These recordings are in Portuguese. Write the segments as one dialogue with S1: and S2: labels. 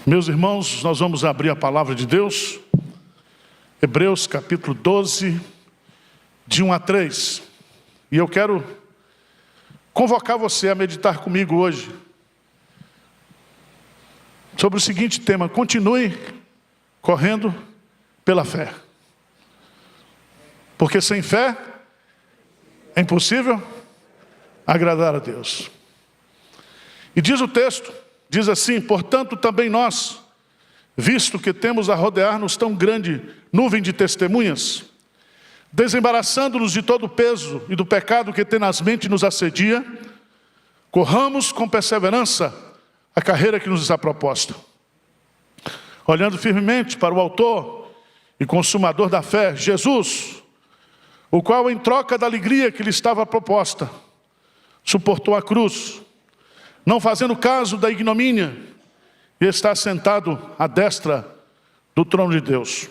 S1: Meus irmãos, nós vamos abrir a palavra de Deus, Hebreus capítulo 12, de 1 a 3. E eu quero convocar você a meditar comigo hoje sobre o seguinte tema: continue correndo pela fé. Porque sem fé é impossível agradar a Deus. E diz o texto, diz assim: portanto também nós, visto que temos a rodear-nos tão grande nuvem de testemunhas, desembaraçando-nos de todo o peso e do pecado que tenazmente nos assedia, corramos com perseverança a carreira que nos está proposta, olhando firmemente para o autor e consumador da fé, Jesus, o qual, em troca da alegria que lhe estava proposta, suportou a cruz, não fazendo caso da ignomínia, e está sentado à destra do trono de Deus.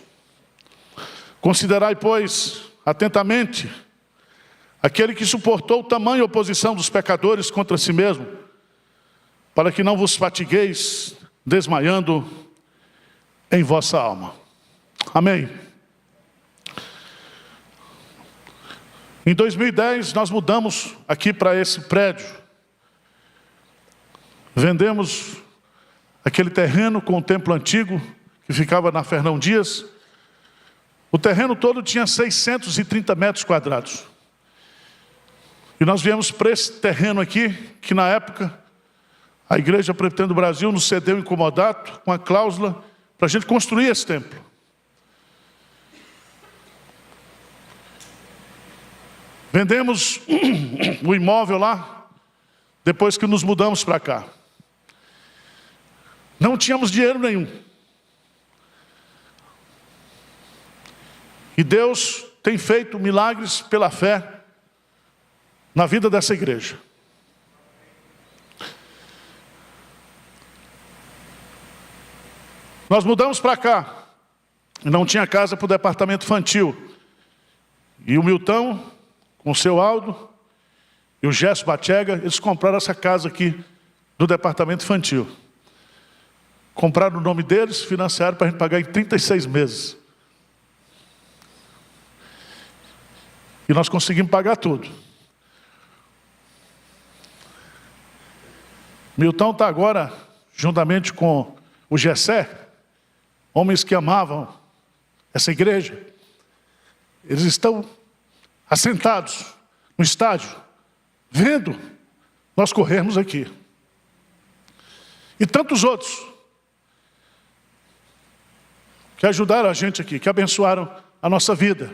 S1: Considerai, pois, atentamente aquele que suportou tamanha oposição dos pecadores contra si mesmo, para que não vos fatigueis, desmaiando em vossa alma. Amém. Em 2010, nós mudamos aqui para esse prédio. Vendemos aquele terreno com o templo antigo, que ficava na Fernão Dias. O terreno todo tinha 630 metros quadrados. E nós viemos para esse terreno aqui, que na época, a Igreja Presbiteriana do Brasil nos cedeu em comodato, com a cláusula, para a gente construir esse templo. Vendemos o imóvel lá, depois que nos mudamos para cá. Não tínhamos dinheiro nenhum. E Deus tem feito milagres pela fé na vida dessa igreja. Nós mudamos para cá. E não tinha casa para o departamento infantil. E o Milton, com o seu Aldo, e o Gesso Batega, eles compraram essa casa aqui do departamento infantil. Compraram o nome deles, financiaram para a gente pagar em 36 meses. E nós conseguimos pagar tudo. Milton está agora, juntamente com o Gessé, homens que amavam essa igreja, eles estão assentados no estádio, vendo nós corrermos aqui. E tantos outros que ajudaram a gente aqui, que abençoaram a nossa vida.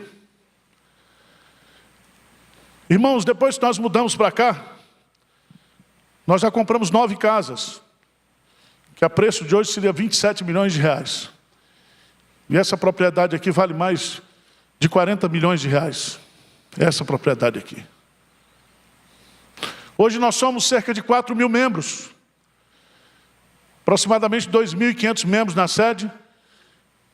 S1: Irmãos, depois que nós mudamos para cá, nós já compramos 9 casas, que a preço de hoje seria 27 milhões de reais. E essa propriedade aqui vale mais de 40 milhões de reais. Essa propriedade aqui. Hoje nós somos cerca de 4 mil membros. Aproximadamente 2.500 membros na sede,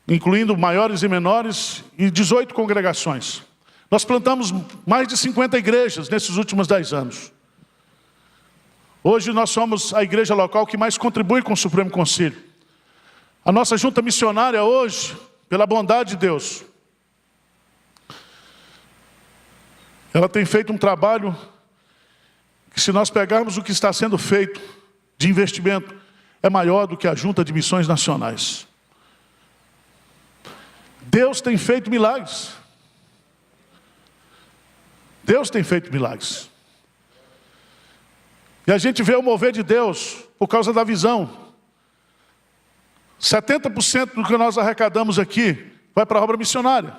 S1: incluindo maiores e menores, e 18 congregações. Nós plantamos mais de 50 igrejas nesses últimos 10 anos. Hoje nós somos a igreja local que mais contribui com o Supremo Concílio. A nossa junta missionária hoje, pela bondade de Deus, ela tem feito um trabalho que, se nós pegarmos o que está sendo feito de investimento, é maior do que a junta de missões nacionais. Deus tem feito milagres. Deus tem feito milagres. E a gente vê o mover de Deus por causa da visão. 70% do que nós arrecadamos aqui vai para a obra missionária.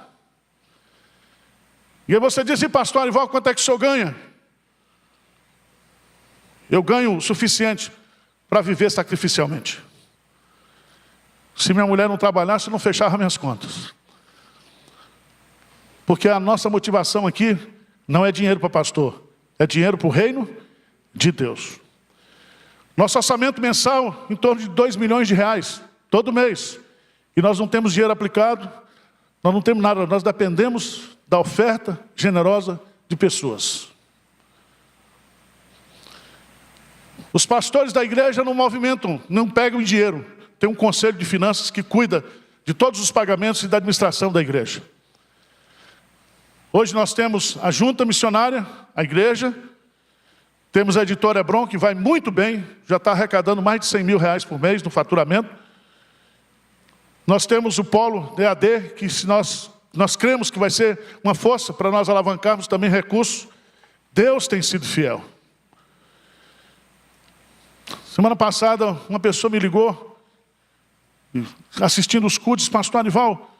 S1: E aí você diz assim: pastor Arival, quanto é que o senhor ganha? Eu ganho o suficiente para viver sacrificialmente. Se minha mulher não trabalhasse, eu não fechava minhas contas. Porque a nossa motivação aqui não é dinheiro para pastor, é dinheiro para o reino de Deus. Nosso orçamento mensal em torno de 2 milhões de reais, todo mês. E nós não temos dinheiro aplicado, nós não temos nada, nós dependemos da oferta generosa de pessoas. Os pastores da igreja não movimentam, não pegam dinheiro. tem um conselho de finanças que cuida de todos os pagamentos e da administração da igreja. Hoje nós temos a junta missionária, a igreja, temos a editora Hebron, que vai muito bem, já está arrecadando mais de 100 mil reais por mês no faturamento. Nós temos o polo EAD, que se nós cremos que vai ser uma força para nós alavancarmos também recursos. Deus tem sido fiel. Semana passada, uma pessoa me ligou, assistindo os cultos, pastor Anival,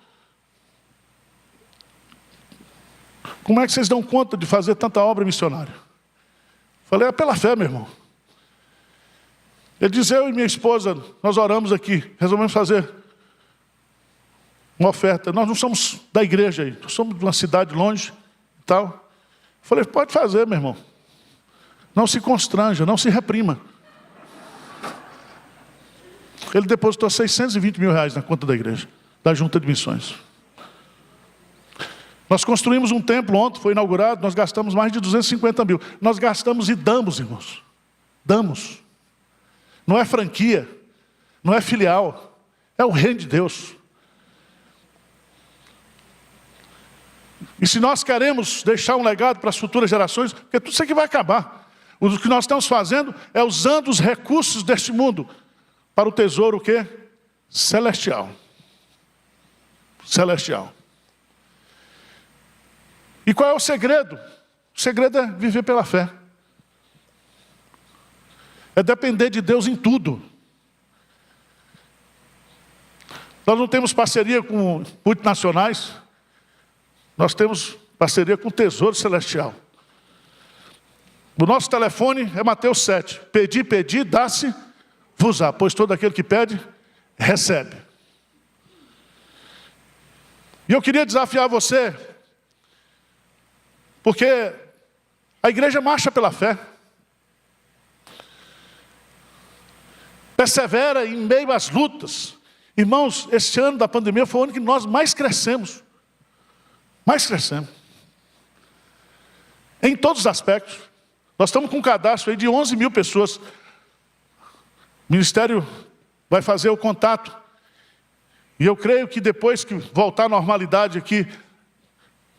S1: como é que vocês dão conta de fazer tanta obra missionária? Falei, é pela fé, meu irmão. Ele diz, eu e minha esposa, nós oramos aqui, resolvemos fazer uma oferta. Nós não somos da igreja aí, nós somos de uma cidade longe e tal. Falei, pode fazer, meu irmão. Não se constranja, não se reprima. Ele depositou 620 mil reais na conta da igreja, da junta de missões. Nós construímos um templo ontem, foi inaugurado, nós gastamos mais de 250 mil. Nós gastamos e damos, irmãos. Damos. Não é franquia, não é filial, é o reino de Deus. E se nós queremos deixar um legado para as futuras gerações, porque tudo isso aqui vai acabar. O que nós estamos fazendo é usando os recursos deste mundo para o tesouro o quê? Celestial. Celestial. E qual é o segredo? O segredo é viver pela fé. É depender de Deus em tudo. Nós não temos parceria com multinacionais. Nós temos parceria com o Tesouro Celestial. O nosso telefone é Mateus 7. Pedi, dá-se-vos-á, pois todo aquele que pede, recebe. E eu queria desafiar você, porque a igreja marcha pela fé. Persevera em meio às lutas. Irmãos, este ano da pandemia foi o ano que nós mais crescemos. Mais crescemos. Em todos os aspectos. Nós estamos com um cadastro aí de 11 mil pessoas. O ministério vai fazer o contato. E eu creio que depois que voltar à normalidade aqui,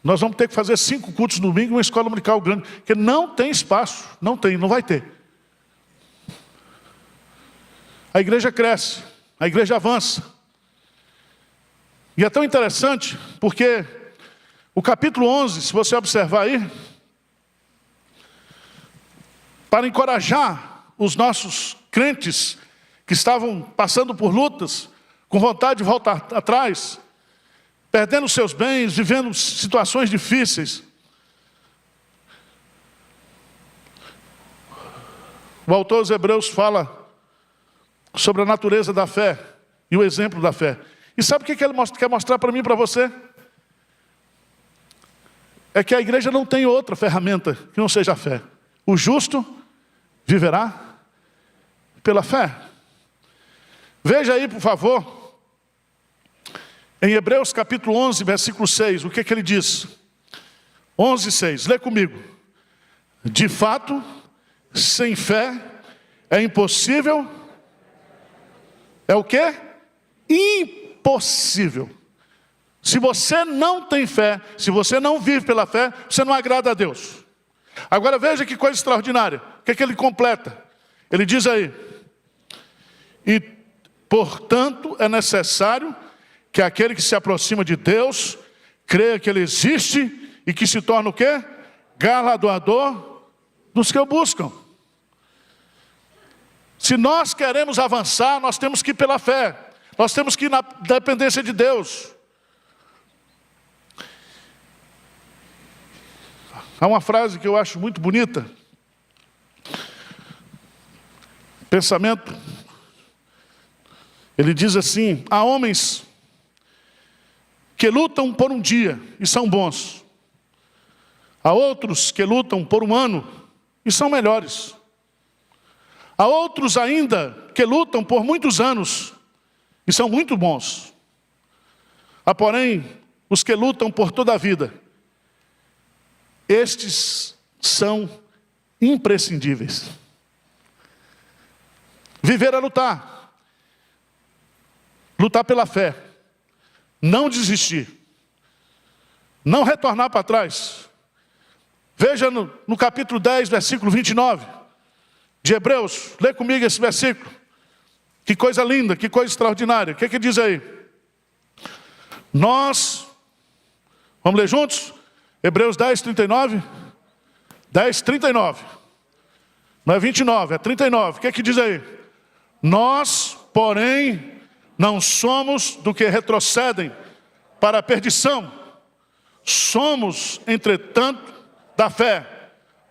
S1: nós vamos ter que fazer 5 cultos no domingo, uma escola dominical grande, porque não tem espaço, não vai ter. A igreja cresce, a igreja avança. E é tão interessante, porque o capítulo 11, se você observar aí, para encorajar os nossos crentes que estavam passando por lutas, com vontade de voltar atrás, perdendo seus bens, vivendo situações difíceis. O autor dos Hebreus fala sobre a natureza da fé e o exemplo da fé. E sabe o que ele quer mostrar para mim e para você? É que a igreja não tem outra ferramenta que não seja a fé. O justo viverá pela fé. Veja aí, por favor, em Hebreus capítulo 11, versículo 6, o que ele diz? 11, 6, lê comigo. De fato, sem fé é impossível. É o quê? Impossível. Se você não tem fé, se você não vive pela fé, você não agrada a Deus. Agora veja que coisa extraordinária. O que ele completa? Ele diz aí: e portanto é necessário que aquele que se aproxima de Deus creia que Ele existe e que se torna o quê? Galardoador dos que o buscam. Se nós queremos avançar, nós temos que ir pela fé. Nós temos que ir na dependência de Deus. Há uma frase que eu acho muito bonita. Pensamento. Ele diz assim: há homens que lutam por um dia e são bons. Há outros que lutam por um ano e são melhores. Há outros ainda que lutam por muitos anos e são muito bons. Há, porém, os que lutam por toda a vida. Estes são imprescindíveis. Viver é lutar. lutar pela fé, não desistir, não retornar para trás. Veja no capítulo 10, versículo 29 de Hebreus, lê comigo esse versículo. Que coisa linda, que coisa extraordinária. O que diz aí? Vamos ler juntos? Hebreus 10, 39. 10, 39. Não é 29, é 39. O que diz aí? Nós, porém, não somos do que retrocedem para a perdição. Somos, entretanto, da fé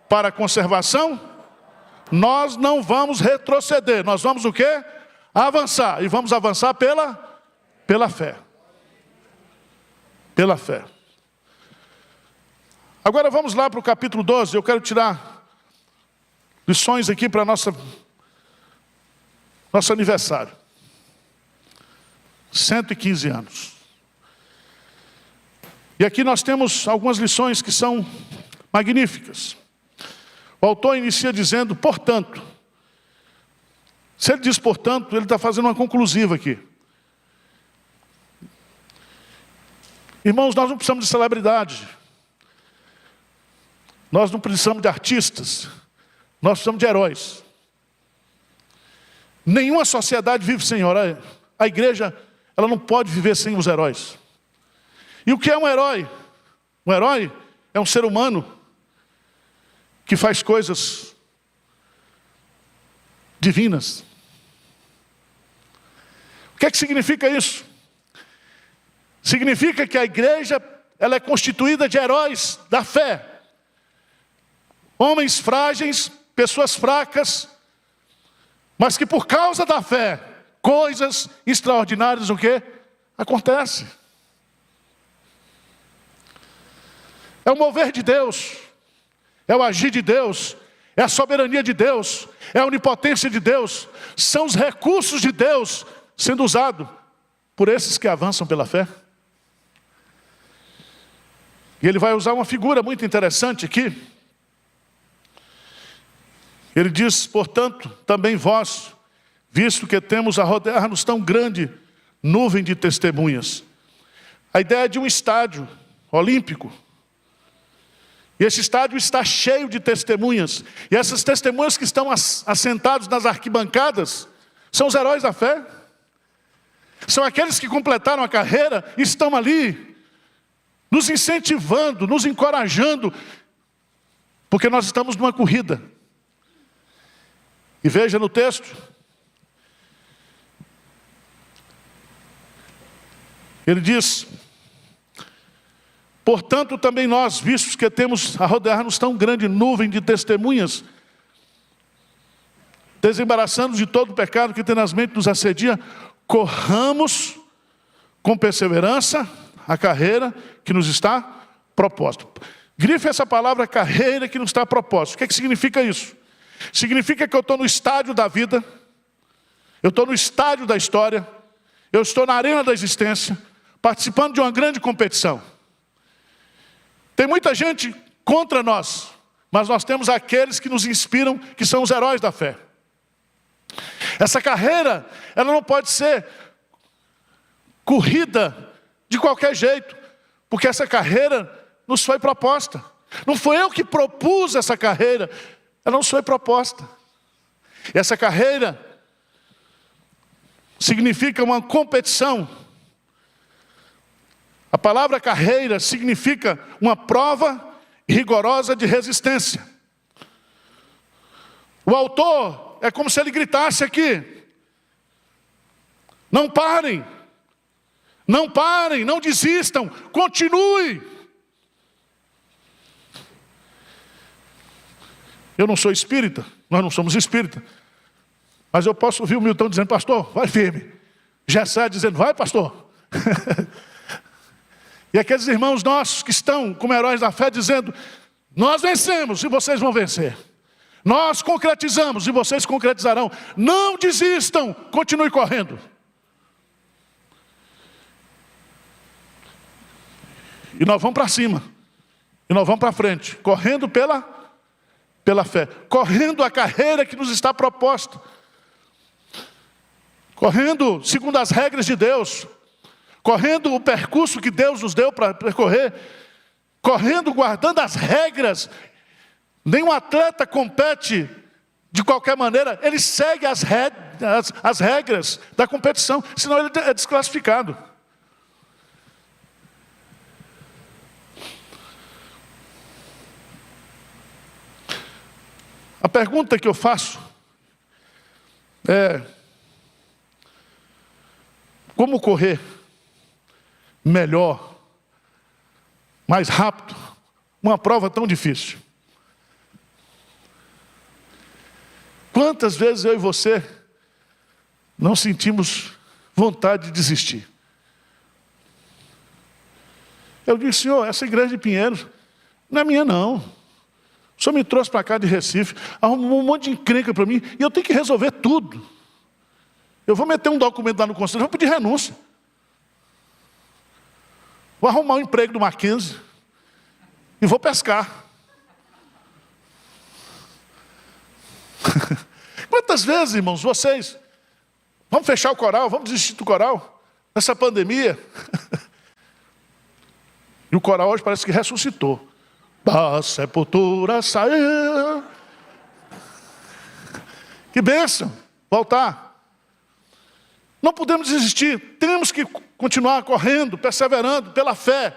S1: para a conservação. Nós não vamos retroceder. Nós vamos o quê? Avançar. E vamos avançar pela fé. Pela fé. Agora vamos lá para o capítulo 12. Eu quero tirar lições aqui para nosso aniversário. 115 anos. E aqui nós temos algumas lições que são magníficas. O autor inicia dizendo, portanto. Se ele diz portanto, ele está fazendo uma conclusiva aqui. Irmãos, nós não precisamos de celebridade. Nós não precisamos de artistas. Nós precisamos de heróis. Nenhuma sociedade vive sem herói. A igreja, ela não pode viver sem os heróis. E o que é um herói? Um herói é um ser humano que faz coisas divinas. O que é que significa isso? Significa que a igreja, ela é constituída de heróis da fé. Homens frágeis, pessoas fracas, mas que por causa da fé, coisas extraordinárias o quê? Acontecem. É o mover de Deus, é o agir de Deus, é a soberania de Deus, é a onipotência de Deus, são os recursos de Deus sendo usados por esses que avançam pela fé. E ele vai usar uma figura muito interessante aqui. Ele diz, portanto, também vós, visto que temos a rodear-nos tão grande nuvem de testemunhas. A ideia de um estádio olímpico. E esse estádio está cheio de testemunhas. E essas testemunhas que estão assentados nas arquibancadas são os heróis da fé. São aqueles que completaram a carreira e estão ali nos incentivando, nos encorajando, porque nós estamos numa corrida. E veja no texto, ele diz, portanto também nós, vistos que temos a rodear-nos tão grande nuvem de testemunhas, desembaraçando de todo o pecado que tenazmente nos assedia, corramos com perseverança a carreira que nos está proposta. Grife essa palavra carreira que nos está proposta. O que significa isso? Significa que eu estou no estádio da vida, eu estou no estádio da história, eu estou na arena da existência, participando de uma grande competição. Tem muita gente contra nós, mas nós temos aqueles que nos inspiram, que são os heróis da fé. Essa carreira, ela não pode ser corrida de qualquer jeito, porque essa carreira nos foi proposta. Não foi eu que propus essa carreira, ela nos foi proposta. E essa carreira significa uma competição. A palavra carreira significa uma prova rigorosa de resistência. O autor é como se ele gritasse aqui: não parem, não parem, não desistam, continue. Eu não sou espírita, nós não somos espírita, mas eu posso ouvir o Milton dizendo: pastor, vai firme. Jessé dizendo: vai, pastor. E aqueles irmãos nossos que estão como heróis da fé dizendo: nós vencemos e vocês vão vencer. Nós concretizamos e vocês concretizarão. Não desistam, continue correndo. E nós vamos para cima. E nós vamos para frente, correndo pela fé, correndo a carreira que nos está proposta. correndo segundo as regras de Deus, correndo o percurso que Deus nos deu para percorrer, correndo guardando as regras. Nenhum atleta compete de qualquer maneira, ele segue as regras da competição, senão ele é desclassificado. A pergunta que eu faço é: como correr melhor, mais rápido, uma prova tão difícil? Quantas vezes eu e você não sentimos vontade de desistir? Eu disse: Senhor, essa igreja de Pinheiros não é minha não. O Senhor me trouxe para cá de Recife, arrumou um monte de encrenca para mim, e eu tenho que resolver tudo. Eu vou meter um documento lá no conselho, vou pedir renúncia. Vou arrumar um emprego do Mackenzie e vou pescar. Quantas vezes, irmãos, vocês, vamos fechar o coral, vamos desistir do coral, nessa pandemia? E o coral hoje parece que ressuscitou. Da sepultura saiu. Que bênção, voltar. Não podemos desistir, temos que continuar correndo, perseverando pela fé.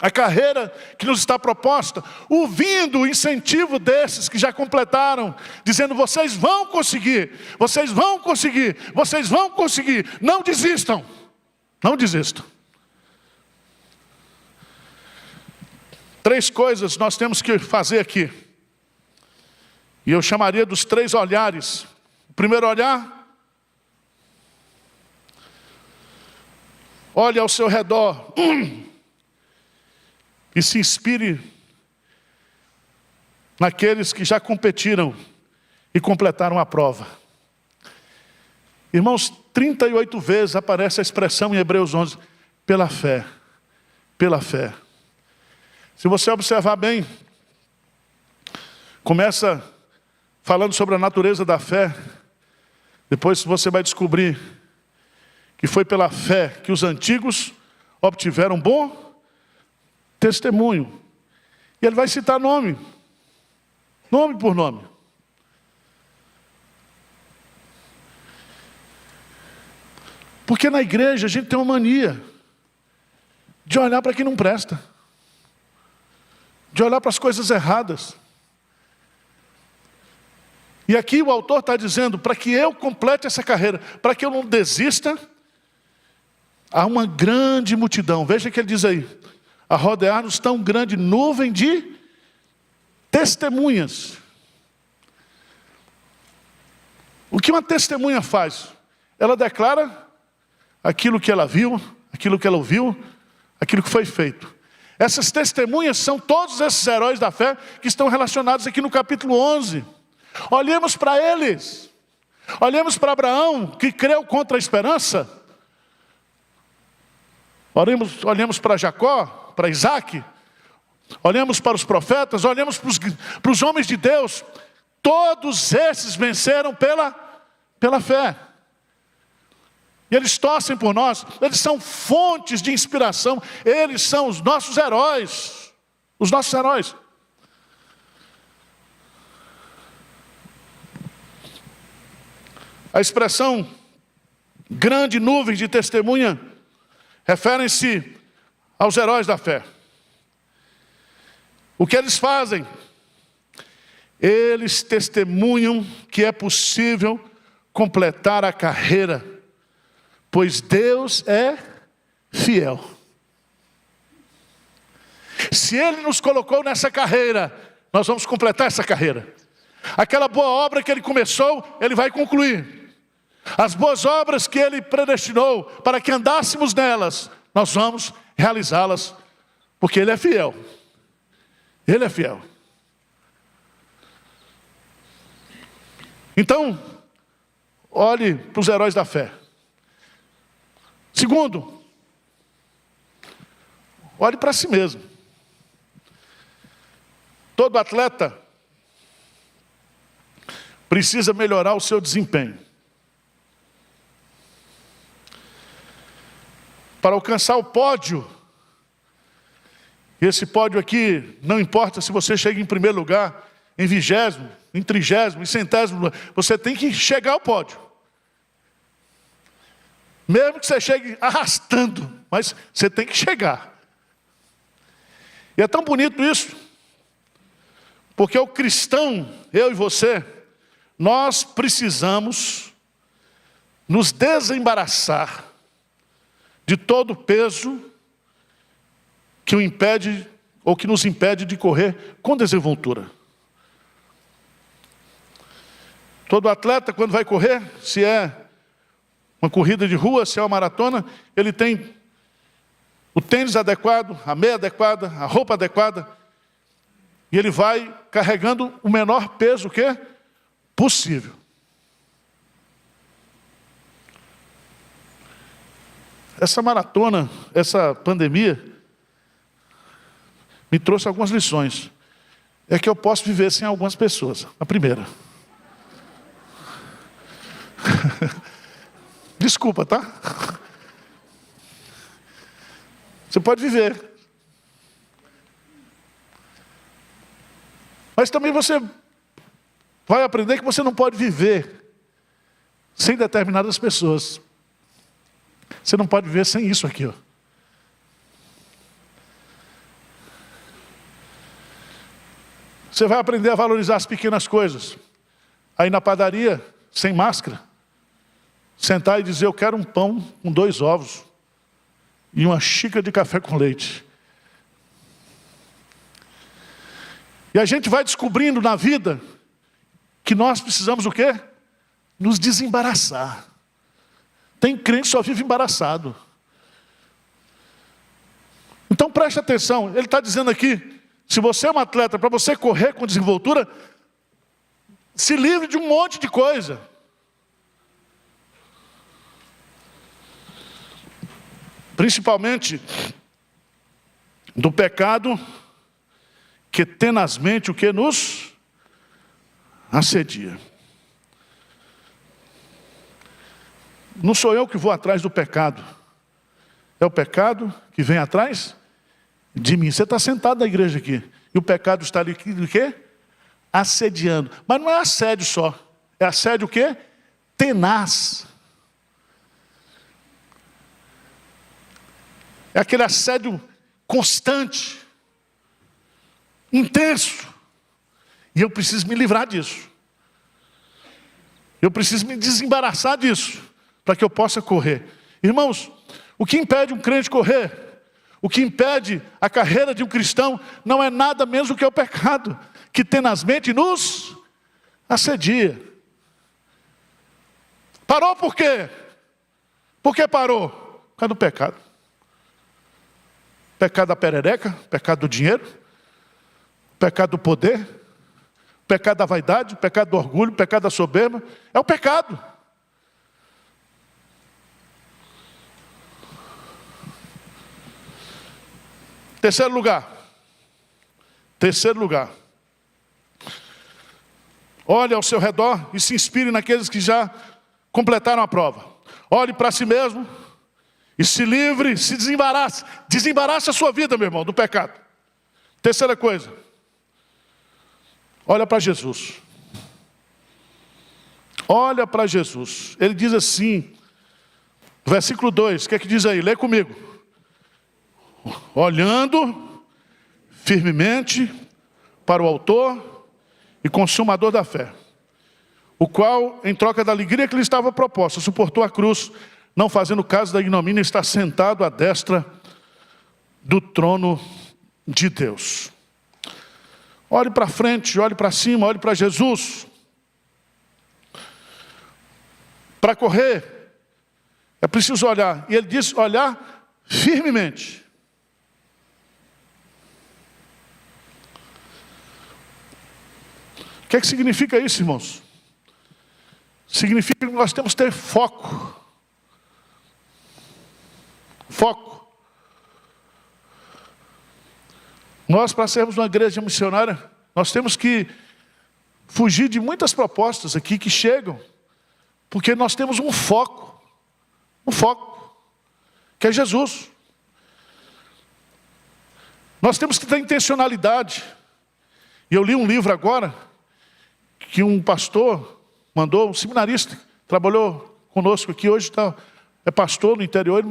S1: A carreira que nos está proposta, ouvindo o incentivo desses que já completaram, dizendo: vocês vão conseguir, vocês vão conseguir, vocês vão conseguir, não desistam, não desistam. 3 coisas nós temos que fazer aqui, e eu chamaria dos 3 olhares. O primeiro olhar: olhe ao seu redor e se inspire naqueles que já competiram e completaram a prova. Irmãos, 38 vezes aparece a expressão em Hebreus 11, pela fé, pela fé. Se você observar bem, começa falando sobre a natureza da fé, depois você vai descobrir que foi pela fé que os antigos obtiveram bom testemunho. E ele vai citar nome por nome. Porque na igreja a gente tem uma mania de olhar para quem não presta, de olhar para as coisas erradas. E aqui o autor está dizendo: para que eu complete essa carreira, para que eu não desista, há uma grande multidão. Veja que ele diz aí: a rodear-nos tão grande nuvem de testemunhas. O que uma testemunha faz? Ela declara aquilo que ela viu, aquilo que ela ouviu, aquilo que foi feito. Essas testemunhas são todos esses heróis da fé que estão relacionados aqui no capítulo 11. Olhemos para eles. Olhemos para Abraão, que creu contra a esperança. Olhemos para Jacó, para Isaac. Olhemos para os profetas, olhemos para os homens de Deus. Todos esses venceram pela fé. E eles torcem por nós, eles são fontes de inspiração, eles são os nossos heróis, os nossos heróis. A expressão grande nuvem de testemunha referem-se aos heróis da fé. O que eles fazem? Eles testemunham que é possível completar a carreira, pois Deus é fiel. Se Ele nos colocou nessa carreira, nós vamos completar essa carreira. Aquela boa obra que Ele começou, Ele vai concluir. As boas obras que Ele predestinou para que andássemos nelas, nós vamos realizá-las, porque Ele é fiel. Ele é fiel. Então, olhe para os heróis da fé. Segundo, olhe para si mesmo. Todo atleta precisa melhorar o seu desempenho. para alcançar o pódio. E esse pódio aqui, não importa se você chega em primeiro lugar, em 20º, em 30º, em 100º, você tem que chegar ao pódio. Mesmo que você chegue arrastando, mas você tem que chegar. E é tão bonito isso, porque o cristão, eu e você, nós precisamos nos desembaraçar de todo o peso que o impede, ou que nos impede de correr com desenvoltura. Todo atleta, quando vai correr, se é uma corrida de rua, se é uma maratona, ele tem o tênis adequado, a meia adequada, a roupa adequada, e ele vai carregando o menor peso que é possível. Essa maratona, essa pandemia, me trouxe algumas lições. É que eu posso viver sem algumas pessoas. A primeira. Desculpa, tá? Você pode viver. Mas também você vai aprender que você não pode viver sem determinadas pessoas. Você não pode viver sem isso aqui, ó. Você vai aprender a valorizar as pequenas coisas. Aí na padaria, sem máscara, sentar e dizer, eu quero um pão com 2 ovos e uma xícara de café com leite. E a gente vai descobrindo na vida que nós precisamos o quê? Nos desembaraçar. Tem crente que só vive embaraçado. Então preste atenção, ele está dizendo aqui, se você é um atleta, para você correr com desenvoltura, se livre de um monte de coisa. Principalmente do pecado que tenazmente o que nos assedia. Não sou eu que vou atrás do pecado. É o pecado que vem atrás de mim. Você está sentado na igreja aqui. E o pecado está ali o quê? Assediando. Mas não é assédio só. É assédio o quê? Tenaz. É aquele assédio constante. Intenso. E eu preciso me livrar disso. Eu preciso me desembaraçar disso. Para que eu possa correr. Irmãos, o que impede um crente correr? O que impede a carreira de um cristão não é nada menos do que o pecado, que tenazmente nos assedia. Parou por quê? Por que parou? Por causa do pecado. Pecado da perereca, pecado do dinheiro, pecado do poder, pecado da vaidade, pecado do orgulho, pecado da soberba. É o pecado. Terceiro lugar. Olhe ao seu redor e se inspire naqueles que já completaram a prova. Olhe para si mesmo e se livre, se desembarace. Desembarace a sua vida, meu irmão, do pecado. Terceira coisa. Olha para Jesus. Olha para Jesus. Ele diz assim, versículo 2, o que é que diz aí? Lê comigo. Olhando firmemente para o autor e consumador da fé, o qual, em troca da alegria que lhe estava proposta, suportou a cruz, não fazendo caso da ignomínia, está sentado à destra do trono de Deus. Olhe para frente, olhe para cima, olhe para Jesus. Para correr, é preciso olhar. E ele diz, olhar firmemente. O que é que significa isso, irmãos? Significa que nós temos que ter foco. Foco. Nós, para sermos uma igreja missionária, nós temos que fugir de muitas propostas aqui que chegam, porque nós temos um foco. Um foco. que é Jesus. Nós temos que ter intencionalidade. E eu li um livro agora, que um pastor mandou, um seminarista, trabalhou conosco aqui, hoje é pastor no interior,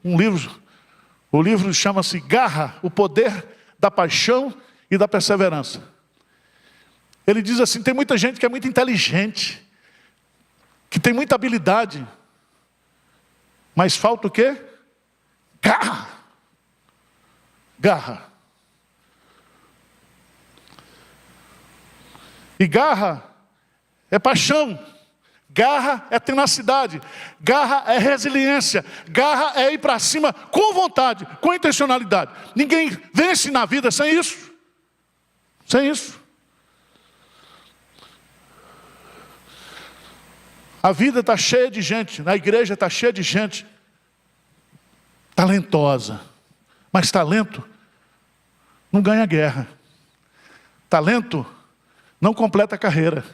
S1: um livro. O livro chama-se Garra, o Poder da Paixão e da Perseverança. Ele diz assim, tem muita gente que é muito inteligente, que tem muita habilidade, mas falta o quê? Garra. Garra. E garra é paixão, garra é tenacidade, garra é resiliência, garra é ir para cima com vontade, com intencionalidade. Ninguém vence na vida sem isso. Sem isso. A vida está cheia de gente, na igreja está cheia de gente talentosa, mas talento não ganha guerra. Talento não completa a carreira.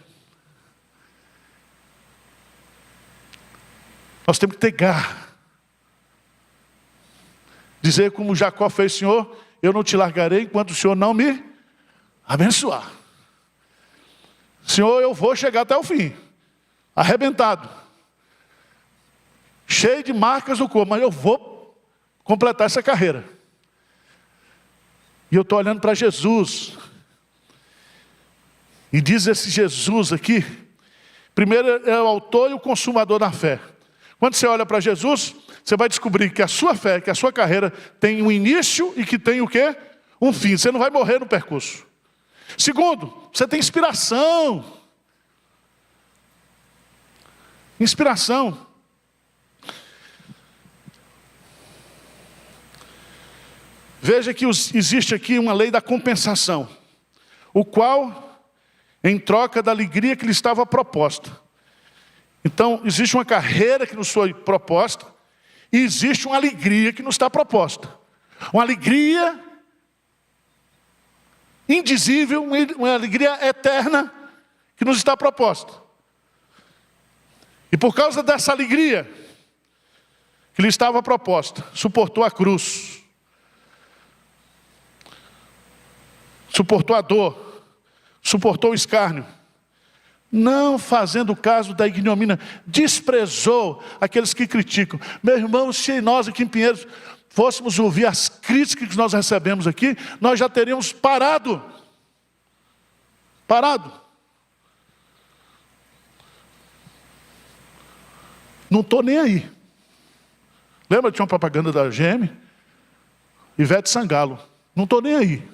S1: Nós temos que ter garra. Dizer como Jacó fez, Senhor, eu não te largarei enquanto o Senhor não me abençoar. Senhor, eu vou chegar até o fim. Arrebentado. Cheio de marcas no corpo, mas eu vou completar essa carreira. E eu estou olhando para Jesus. E diz esse Jesus aqui, primeiro é o autor e o consumador da fé. Quando você olha para Jesus, você vai descobrir que a sua fé, que a sua carreira tem um início e que tem o quê? Um fim. Você não vai morrer no percurso. Segundo, você tem inspiração. Inspiração. Veja que existe aqui uma lei da compensação, o qual, em troca da alegria que lhe estava proposta. Então, existe uma carreira que nos foi proposta, e existe uma alegria que nos está proposta. Uma alegria indizível, uma alegria eterna que nos está proposta. E por causa dessa alegria que lhe estava proposta, suportou a cruz, suportou a dor, suportou o escárnio, não fazendo caso da ignomínia, desprezou aqueles que criticam. Meu irmão, se nós aqui em Pinheiros fôssemos ouvir as críticas que nós recebemos aqui, nós já teríamos parado. Não estou nem aí. Lembra que tinha uma propaganda da GM? Ivete Sangalo. Não estou nem aí.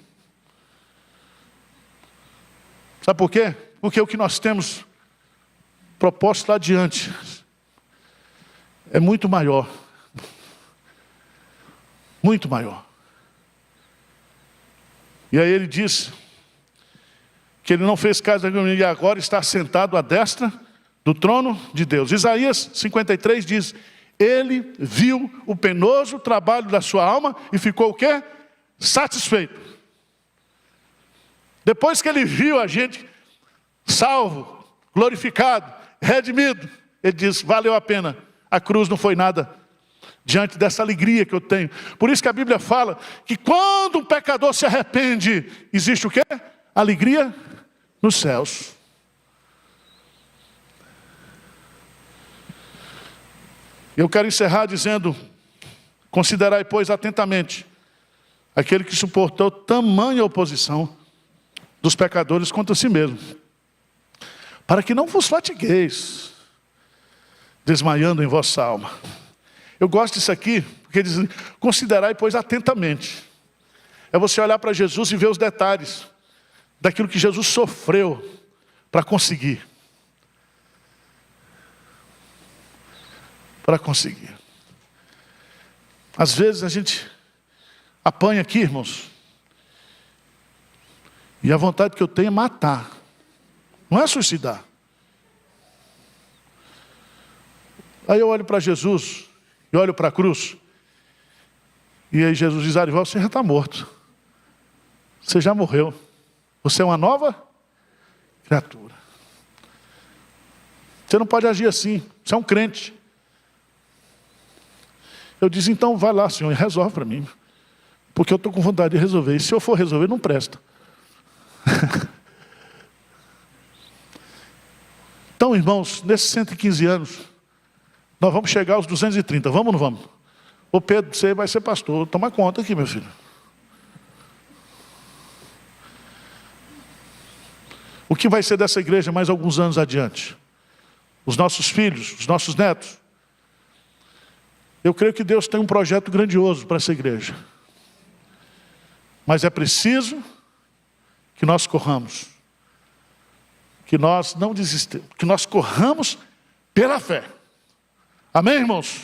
S1: Sabe por quê? Porque o que nós temos proposto lá adiante é muito maior. Muito maior. E aí ele diz que ele não fez caso da ignomínia e agora está sentado à destra do trono de Deus. Isaías 53 diz, ele viu o penoso trabalho da sua alma e ficou o quê? Satisfeito. Depois que ele viu a gente salvo, glorificado, redimido, ele diz, valeu a pena. A cruz não foi nada diante dessa alegria que eu tenho. Por isso que a Bíblia fala que quando um pecador se arrepende, existe o quê? Alegria nos céus. Eu quero encerrar dizendo, considerai, pois, atentamente aquele que suportou tamanha oposição dos pecadores contra si mesmo, para que não vos fatigueis, desmaiando em vossa alma. Eu gosto disso aqui, porque diz, considerai, pois, atentamente. É você olhar para Jesus e ver os detalhes daquilo que Jesus sofreu para conseguir. Para conseguir. Às vezes a gente apanha aqui, irmãos, e a vontade que eu tenho é matar. Não é suicidar. Aí eu olho para Jesus, e olho para a cruz, e aí Jesus diz, Arival, você já está morto. Você já morreu. Você é uma nova criatura. Você não pode agir assim. Você é um crente. Eu disse, então vai lá, Senhor, e resolve para mim. Porque eu estou com vontade de resolver. E se eu for resolver, não presta. Então, irmãos, nesses 115 anos, nós vamos chegar aos 230. Vamos ou não vamos? Ô Pedro, você vai ser pastor. Toma conta aqui, meu filho. O que vai ser dessa igreja mais alguns anos adiante? Os nossos filhos, os nossos netos. Eu creio que Deus tem um projeto grandioso para essa igreja. Mas é preciso que nós corramos. Que nós não desistamos. Que nós corramos pela fé. Amém, irmãos?